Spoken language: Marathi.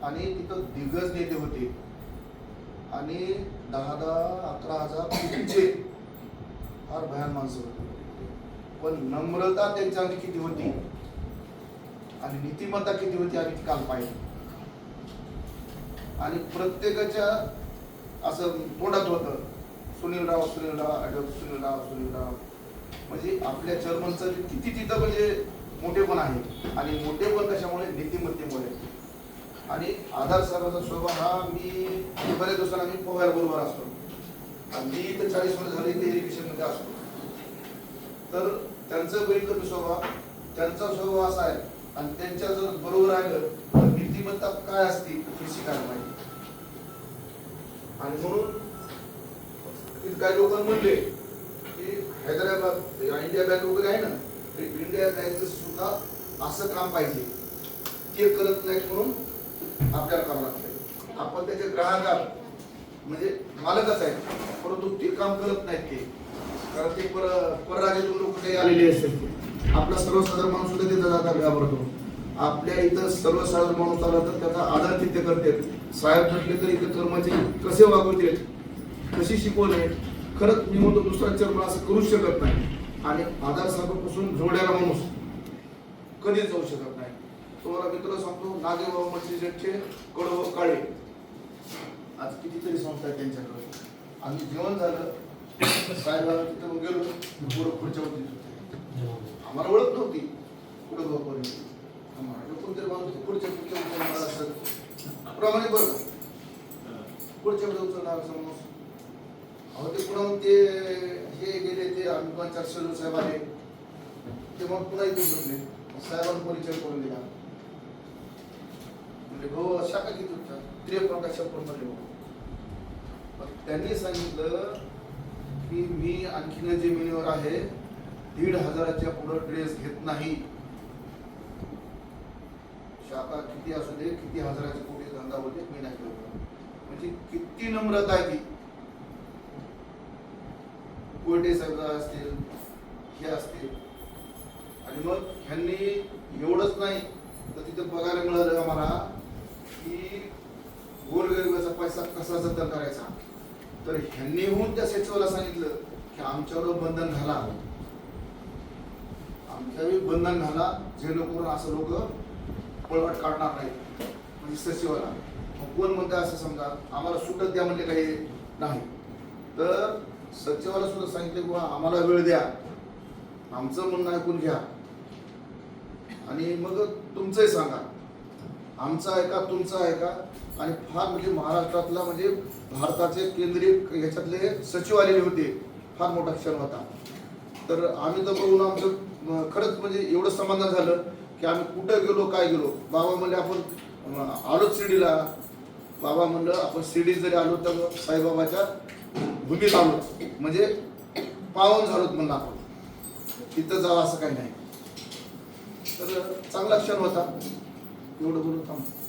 आणि तिथं दिग्गज नेते होते आणि 10,000-11,000 कितीचे फार भयान माणसं होती. पण नम्रता त्यांच्यामध्ये किती होती आणि नीतिमत्ता किती होती आम्ही काल पाहिलं. आणि प्रत्येकाच्या असं तोंडात होतं सुनीलराव सुनीलराव. म्हणजे आपल्या चेअरमनचं किती तिथं म्हणजे मोठेपण आहे. आणि मोठेपण कशामुळे? नीतिमत्तेमुळे. आणि आधार साहेबांचा स्वभाव हा मी बऱ्याच दिवसांना मी पोहायला बरोबर असतो. मी इथं 40 वर्ष झाली ते इरिगेशन मध्ये असतो. तर त्यांचं बघितलं स्वभाव, त्यांचा स्वभाव असा आहे. आणि त्यांच्या जर बरोबर राहिलं तर नीतिमत्ता काय असते हे शिकायला पाहिजे. आणि म्हणून काही लोक म्हणले की हैदराबाद इंडिया बँक वगैरे आहे ना, इंडिया बँक सुद्धा असं काम पाहिजे. ते करत नाहीत म्हणून आपल्याला करावं लागतंय. आपण त्याचे ग्राहक म्हणजे मालकच आहेत, परंतु ते काम करत नाहीत. ते कारण ते परराज्यातून लोक काही आलेले असतात. आपला सर्वसाधारण माणूस सुद्धा तिथं जाता घाबरतो. आपल्या इथं सर्वसाधारण माणूस आला तर त्याचा आदर तिथे करतात. साहेब म्हटले तर इथं कर्मचारी कसे वागवतील, कशी शिकवणे. खरंच मी म्हणतो दुसरा चर्म असं करूच शकत नाही. आणि आधार साहेबांपासून जोड्याला माणूस कधीच जाऊ शकत नाही. तुम्हाला मित्र सांगतो, नागेबाबा मच्छीचे कडव काळे आज कितीतरी संस्था आहे त्यांच्याकडे. आम्ही जेवण झालं साहेबांना तिथं गेलो, पुढं पुढच्या होती आम्हाला ओळख नव्हती. पुढं बाबा कोणतरी माणूस पुढच्या असं प्रमाणे बरं पुढच्या पुढे उचलणार असं माणूस. अहो ते पुन्हा ते हे गेले ते आम्ही 5-4 साहेब आले ते मग पुन्हा इथून बसले. साहेबांना परिचय करून दिला. म्हणजे भाऊ शाखा किती होता 53 म्हणले. त्यांनी सांगितलं की मी आणखीन जमिनीवर आहे 1,500च्या पुढे ड्रेस घेत नाही. शाखा किती असू दे, किती हजाराचे कोटी धंदा होते, मी नाही करत. म्हणजे किती नम्रता आहे ती. कोर्टे साहेब असतील, हे असतील. आणि मग ह्यांनी एवढंच नाही तर तिथे बघायला मिळालं आम्हाला की गोरगरिबाचा पैसा कसा जतन करायचा. तर ह्यांनी होऊन त्या सचिवाला सांगितलं की आमच्यावर बंधन घाला, आमच्यावर बंधन घाला, जेणेकरून असं लोक पळवाट काढणार नाही. म्हणजे सचिवाला कोण म्हणतं असं समजा आम्हाला सुटत द्या म्हणजे काही नाही. तर सचिवाला सुद्धा सांगितलं की आम्हाला वेळ द्या, आमचं म्हणणं ऐकून घ्या आणि मग तुमचंही सांगा, आमचं ऐका तुमचं ऐका. आणि फार म्हणजे महाराष्ट्रातला म्हणजे भारताचे केंद्रीय ह्याच्यातले सचिव आलेले होते. फार मोठा क्षण होता. तर आम्ही तर बघून आमचं खरंच म्हणजे एवढं समाधान झालं की आम्ही कुठं गेलो काय गेलो. बाबा म्हणले आपण आलो शिर्डीला, बाबा म्हणलं आपण शिर्डी जरी आलो तर साईबाबाच्या भूमीत आलो म्हणजे पावन झालोत म्हणलं आपण तिथं जावं असं काही नाही. तर चांगला क्षण होता. एवढं बोलून थांबतो.